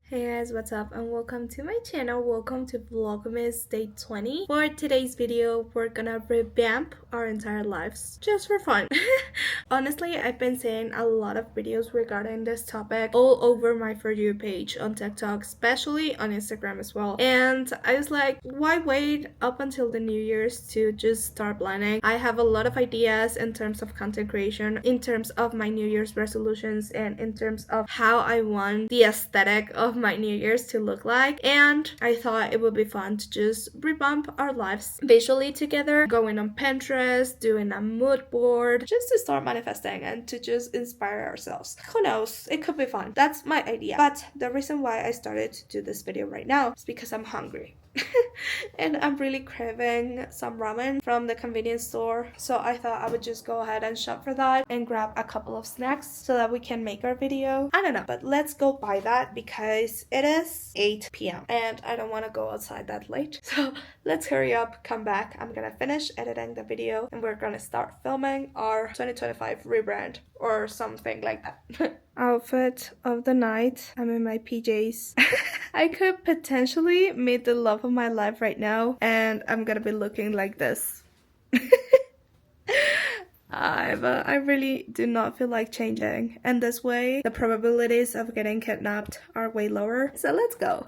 Hey guys, what's up and welcome to my channel. Welcome to Vlogmas Day 20. For today's video, we're gonna revamp our entire lives just for fun. Honestly, I've been seeing a lot of videos regarding this topic all over my For You page on TikTok, especially on Instagram as well. And I was like, why wait up until the New Year's to just start planning? I have a lot of ideas in terms of content creation, in terms of my New Year's resolutions, and in terms of how I want the aesthetic of my New Year's to look like. And I thought it would be fun to just revamp our lives visually together, going on Pinterest, doing a mood board, just to start manifesting and to just inspire ourselves. Who knows? It could be fun. That's my idea. But the reason why I started to do this video right now is because I'm hungry. And I'm really craving some ramen from the convenience store, so I thought I would just go ahead and shop for that and grab a couple of snacks so that we can make our video. I don't know, but let's go buy that because it is 8 p.m. and I don't want to go outside that late. So let's hurry up, come back. I'm gonna finish editing the video and we're gonna start filming our 2025 rebrand or something like that. Outfit of the night. I'm in my PJs. I could potentially meet the love of my life right now and I'm gonna be looking like this. But I really do not feel like changing, and this way the probabilities of getting kidnapped are way lower. So let's go.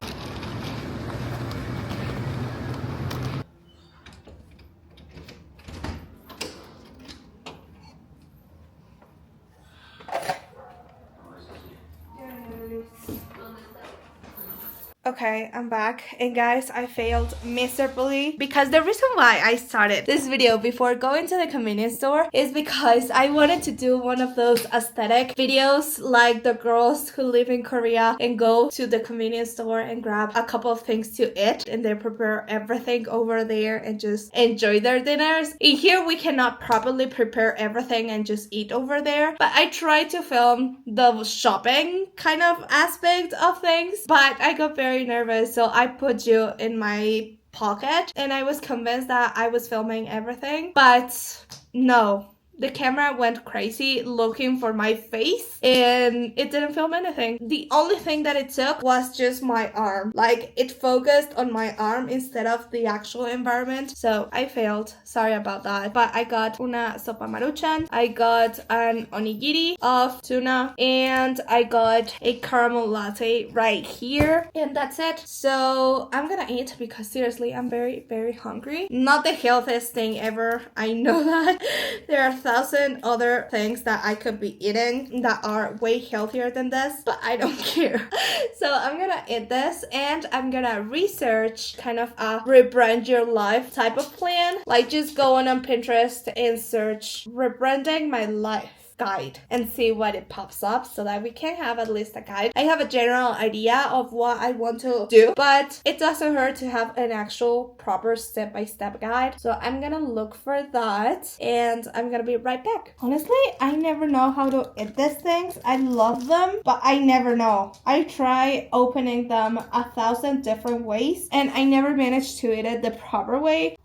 Okay, I'm back, and guys, I failed miserably because the reason why I started this video before going to the convenience store is because I wanted to do one of those aesthetic videos like the girls who live in Korea and go to the convenience store and grab a couple of things to eat and they prepare everything over there and just enjoy their dinners. In here, we cannot properly prepare everything and just eat over there, but I tried to film the shopping kind of aspect of things, but I got very nervous, so I put you in my pocket and I was convinced that I was filming everything, but no. The camera went crazy looking for my face and it didn't film anything. The only thing that it took was just my arm. Like, it focused on my arm instead of the actual environment. So I failed. Sorry about that. But I got una sopa maruchan. I got an onigiri of tuna. And I got a caramel latte right here. And that's it. So I'm gonna eat because seriously, I'm very, very hungry. Not the healthiest thing ever. I know that. There are 1,000 other things that I could be eating that are way healthier than this, but I don't care. So I'm gonna eat this and I'm gonna research kind of a rebrand your life type of plan. Like, just go on Pinterest and search rebranding my life guide and see what it pops up so that we can have at least a guide. I have a general idea of what I want to do, but it doesn't hurt to have an actual proper step-by-step guide. So I'm gonna look for that and I'm gonna be right back. Honestly, I never know how to eat these things. I love them, but I never know. I try opening them 1,000 different ways and I never manage to eat it the proper way.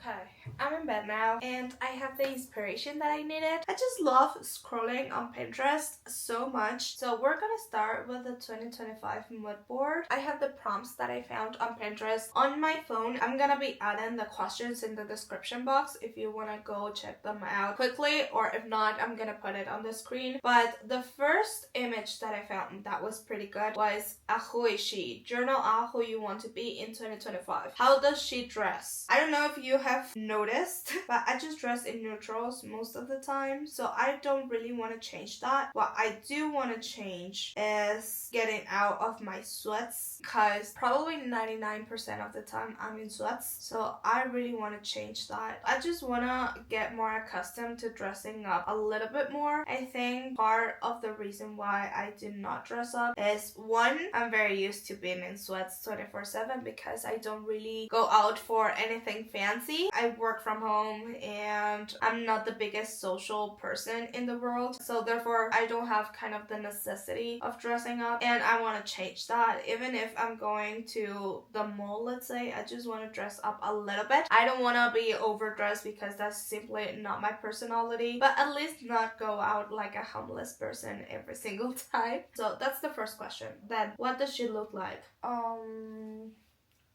Okay, I'm in bed now and I have the inspiration that I needed. I just love scrolling on Pinterest so much. So we're gonna start with the 2025 mood board. I have the prompts that I found on Pinterest on my phone. I'm gonna be adding the questions in the description box if you wanna go check them out quickly, or if not, I'm gonna put it on the screen. But the first image that I found that was pretty good was a who is she? Journal out who you want to be in 2025. How does she dress? I don't know if you have have noticed, but I just dress in neutrals most of the time, so I don't really want to change that. What I do want to change is getting out of my sweats, because probably 99% of the time I'm in sweats, so I really want to change that. I just want to get more accustomed to dressing up a little bit more. I think part of the reason why I do not dress up is, one, I'm very used to being in sweats 24/7 because I don't really go out for anything fancy. I work from home and I'm not the biggest social person in the world, so therefore I don't have kind of the necessity of dressing up, and I want to change that. Even if I'm going to the mall, let's say, I just want to dress up a little bit. I don't want to be overdressed because that's simply not my personality, but at least not go out like a homeless person every single time. So that's the first question. Then, what does she look like?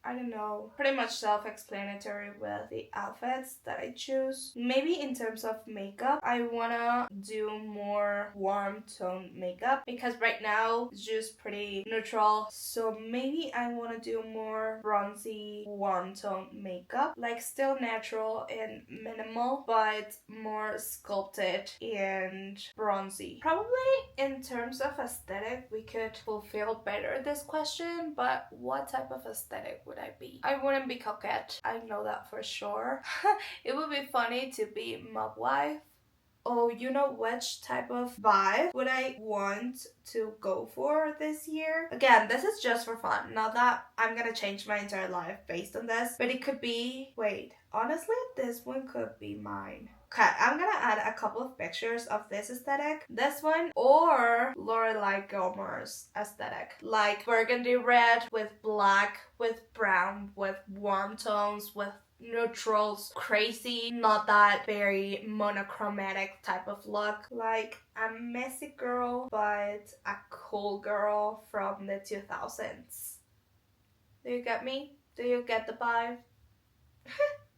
I don't know, pretty much self-explanatory with the outfits that I choose. Maybe in terms of makeup, I wanna do more warm tone makeup because right now it's just pretty neutral. So maybe I wanna do more bronzy warm tone makeup, like still natural and minimal, but more sculpted and bronzy. Probably in terms of aesthetic, we could fulfill better this question, but what type of aesthetic would I be? I wouldn't be coquette. I know that for sure. It would be funny to be mug wife. Oh, you know which type of vibe would I want to go for this year? Again, this is just for fun. Not that I'm gonna change my entire life based on this, but it could be... Wait, honestly, this one could be mine. Okay, I'm gonna add a couple of pictures of this aesthetic. This one or Lorelai Gilmore's aesthetic. Like burgundy red with black, with brown, with warm tones, with neutrals, crazy, not that very monochromatic type of look. Like a messy girl, but a cool girl from the 2000s. Do you get me? Do you get the vibe?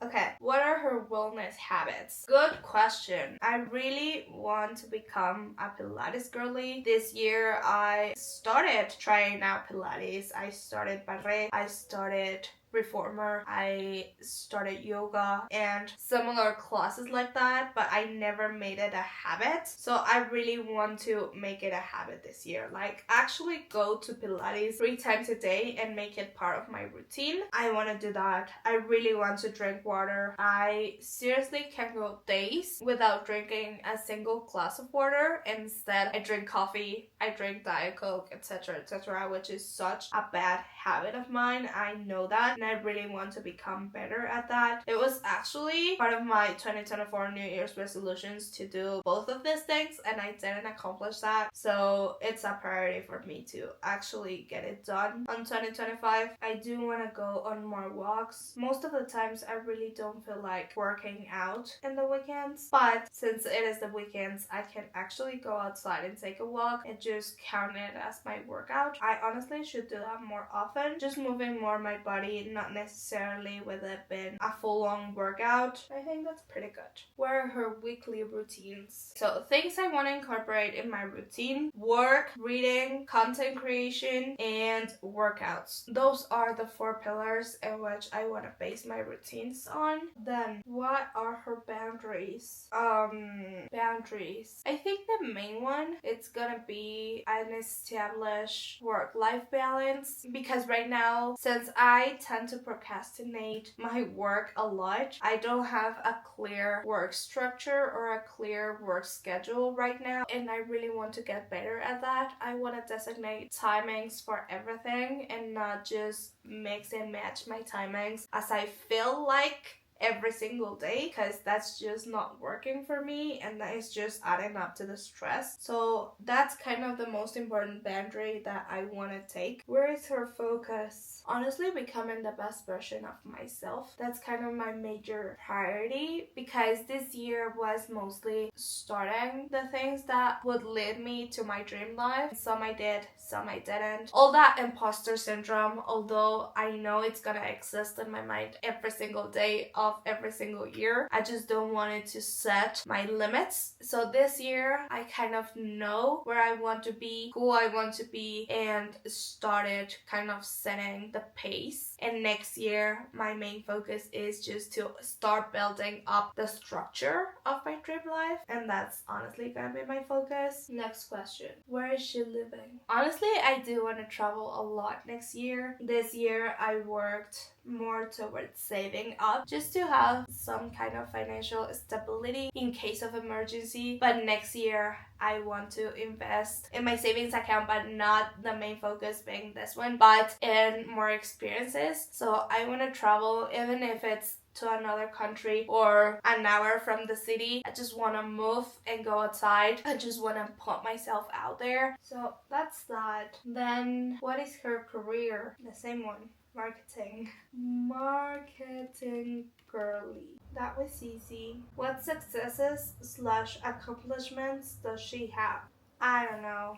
Okay, what are her wellness habits? Good question. I really want to become a Pilates girly. This year I started trying out Pilates. I started barre. I started reformer. I started yoga and similar classes like that, but I never made it a habit. So I really want to make it a habit this year. Like actually go to Pilates 3 times a day and make it part of my routine. I want to do that. I really want to drink water. I seriously can go days without drinking a single glass of water. Instead, I drink coffee, I drink Diet Coke, etc., which is such a bad habit of mine. I know that, and I really want to become better at that. It was actually part of my 2024 New Year's resolutions to do both of these things, and I didn't accomplish that. So it's a priority for me to actually get it done on 2025. I do want to go on more walks. Most of the times I really don't feel like working out in the weekends, but since it is the weekends, I can actually go outside and take a walk and just count it as my workout. I honestly should do that more often, just moving more my body, not necessarily with it being a full-on workout. I think that's pretty good. What are her weekly routines? So things I want to incorporate in my routine: work, reading, content creation, and workouts. Those are the 4 pillars in which I want to base my routines on. Then what are her boundaries? Boundaries. I think the main one, it's gonna be an established work-life balance, because right now, since I tend to procrastinate my work a lot, I don't have a clear work structure or a clear work schedule right now, and I really want to get better at that. I want to designate timings for everything and not just mix and match my timings as I feel like every single day, because that's just not working for me, and that is just adding up to the stress. So that's kind of the most important boundary that I want to take. Where is her focus? Honestly, becoming the best version of myself. That's kind of my major priority, because this year was mostly starting the things that would lead me to my dream life. Some I did, some I didn't. All that imposter syndrome, although I know it's gonna exist in my mind every single day of of every single year. I just don't want it to set my limits. So this year I kind of know where I want to be, who I want to be, and started kind of setting the pace. And next year my main focus is just to start building up the structure of my trip life, and that's honestly gonna be my focus. Next question. Where is she living? Honestly, I do want to travel a lot next year. This year I worked more towards saving up just to have some kind of financial stability in case of emergency. But next year I want to invest in my savings account, but not the main focus being this one, but in more experiences. So I want to travel, even if it's to another country or an hour from the city. I just want to move and go outside. I just want to put myself out there. So that's that. Then what is her career? The same one. Marketing. Marketing girly. That was easy. What successes / accomplishments does she have? I don't know.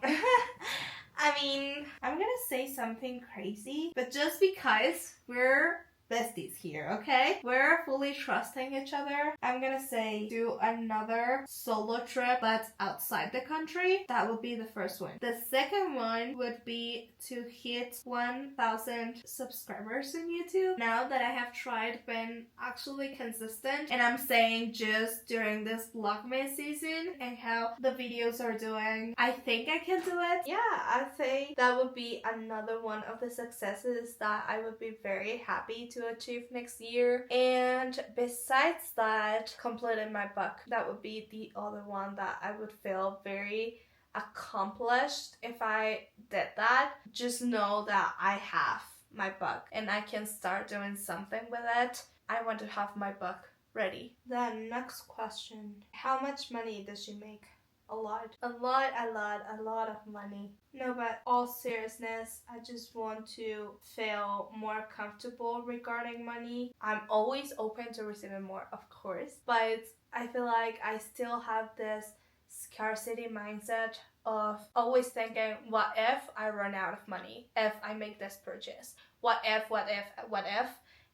I mean, I'm gonna say something crazy, but just because we're besties here, okay? We're fully trusting each other. I'm gonna say do another solo trip but outside the country. That would be the first one. The second one would be to hit 1,000 subscribers on YouTube. Now that I have tried being actually consistent, and I'm saying just during this Vlogmas season and how the videos are doing, I think I can do it. Yeah, I think that would be another one of the successes that I would be very happy to achieve next year. And besides that, completing my book. That would be the other one that I would feel very accomplished if I did that. Just know that I have my book and I can start doing something with it. I want to have my book ready. Then next question. How much money does she make? A lot of money. No, but all seriousness, I just want to feel more comfortable regarding money. I'm always open to receiving more, of course, but I feel like I still have this scarcity mindset of always thinking, what if I run out of money? If I make this purchase? What if?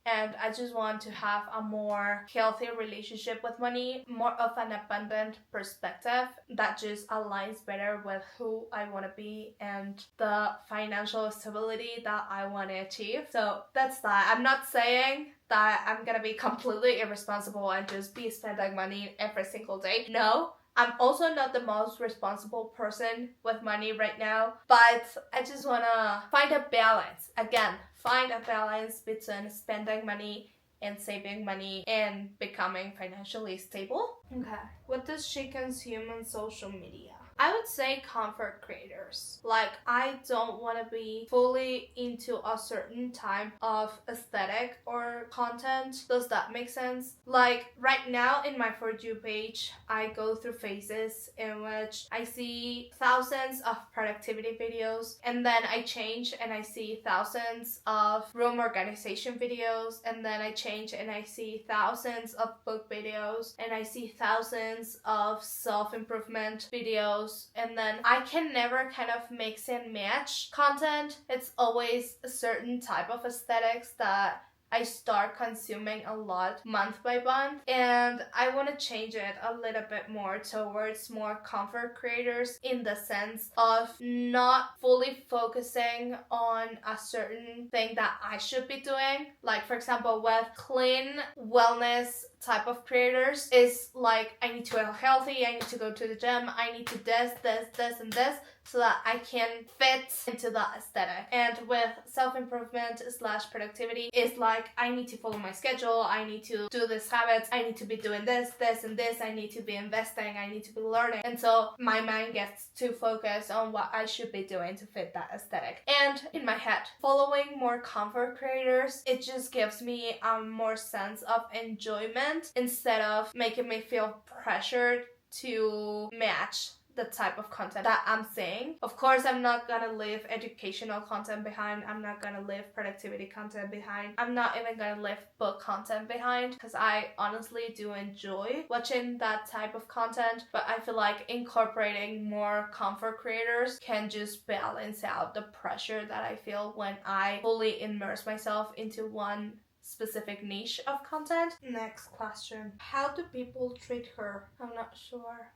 And I just want to have a more healthy relationship with money, more of an abundant perspective that just aligns better with who I want to be and the financial stability that I want to achieve. So that's that. I'm not saying that I'm gonna be completely irresponsible and just be spending money every single day. No. I'm also not the most responsible person with money right now, but I just want to find a balance. Again, find a balance between spending money and saving money and becoming financially stable. Okay. What does she consume on social media? I would say comfort creators. Like, I don't want to be fully into a certain type of aesthetic or content. Does that make sense? Like, right now in my For You page, I go through phases in which I see thousands of productivity videos, and then I change and I see thousands of room organization videos, and then I change and I see thousands of book videos, and I see thousands of self-improvement videos, and then I can never kind of mix and match content. It's always a certain type of aesthetics that I start consuming a lot month by month, and I want to change it a little bit more towards more comfort creators, in the sense of not fully focusing on a certain thing that I should be doing. Like, for example, with clean wellness type of creators, is like, I need to eat healthy, I need to go to the gym, I need to this and this, so that I can fit into that aesthetic. And with self-improvement / productivity, it's like, I need to follow my schedule, I need to do these habits, I need to be doing this and this, I need to be investing, I need to be learning. And so my mind gets too focused on what I should be doing to fit that aesthetic. And in my head, following more comfort creators, it just gives me a more sense of enjoyment instead of making me feel pressured to match the type of content that I'm seeing. Of course, I'm not gonna leave educational content behind. I'm not gonna leave productivity content behind. I'm not even gonna leave book content behind, because I honestly do enjoy watching that type of content. But I feel like incorporating more comfort creators can just balance out the pressure that I feel when I fully immerse myself into one specific niche of content. Next question. How do people treat her? I'm not sure.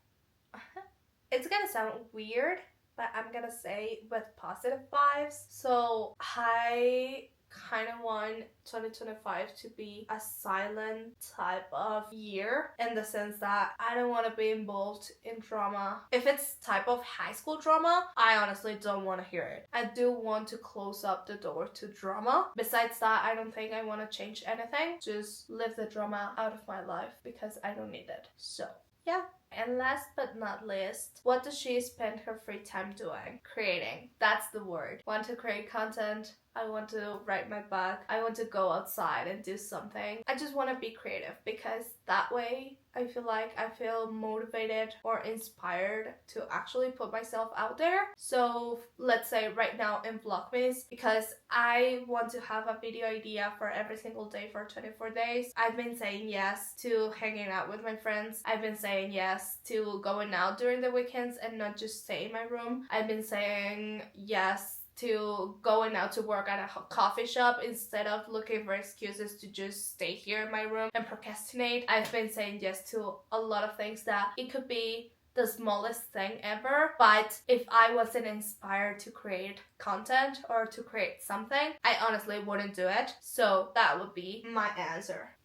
It's gonna sound weird, but I'm gonna say with positive vibes. So I kind of want 2025 to be a silent type of year, in the sense that I don't want to be involved in drama. If it's type of high school drama, I honestly don't want to hear it. I do want to close up the door to drama. Besides that, I don't think I want to change anything. Just leave the drama out of my life because I don't need it. So yeah. And last but not least, what does she spend her free time doing? Creating. That's the word. Want to create content. I want to write my book. I want to go outside and do something. I just want to be creative, because that way I feel motivated or inspired to actually put myself out there. So let's say right now in Vlogmas, because I want to have a video idea for every single day for 24 days, I've been saying yes to hanging out with my friends. I've been saying yes to going out during the weekends and not just stay in my room. I've been saying yes to going out to work at a coffee shop instead of looking for excuses to just stay here in my room and procrastinate. I've been saying yes to a lot of things that it could be the smallest thing ever, but if I wasn't inspired to create content or to create something, I honestly wouldn't do it. So that would be my answer.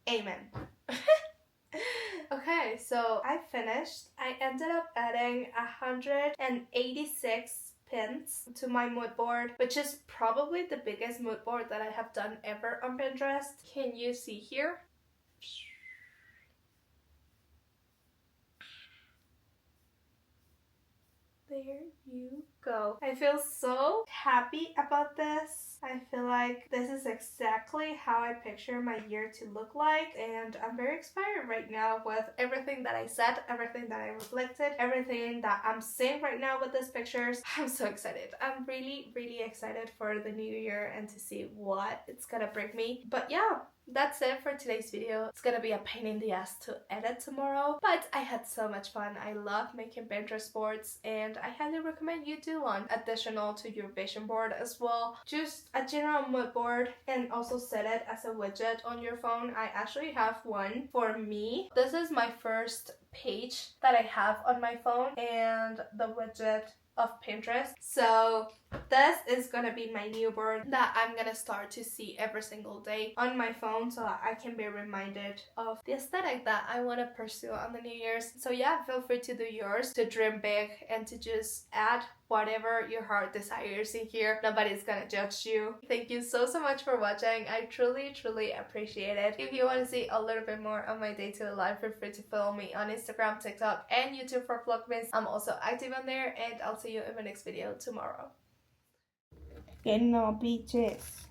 Amen. Okay, so I finished. I ended up adding 186 pins to my mood board, which is probably the biggest mood board that I have done ever on Pinterest. Can you see here? There you go. I feel so happy about this. I feel like this is exactly how I picture my year to look like, and I'm very inspired right now with everything that I said, everything that I reflected, everything that I'm seeing right now with these pictures. I'm so excited. I'm really, really excited for the new year and to see what it's gonna bring me. But yeah, that's it for today's video. It's gonna be a pain in the ass to edit tomorrow, but I had so much fun. I love making Pinterest boards, and I highly recommend you do one additional to your vision board as well. Just a general mood board, and also set it as a widget on your phone. I actually have one for me. This is my first page that I have on my phone, and the widget of Pinterest. So this is gonna be my new board that I'm gonna start to see every single day on my phone, so I can be reminded of the aesthetic that I want to pursue on the New Year's. So yeah, feel free to do yours, to dream big, and to just add whatever your heart desires in here. Nobody's gonna judge you. Thank you so much for watching. I truly appreciate it. If you want to see a little bit more of my day-to-day life, feel free to follow me on Instagram, TikTok, and YouTube for Vlogmas. I'm also active on there, and I'll see you in my next video tomorrow. Que no, bitches.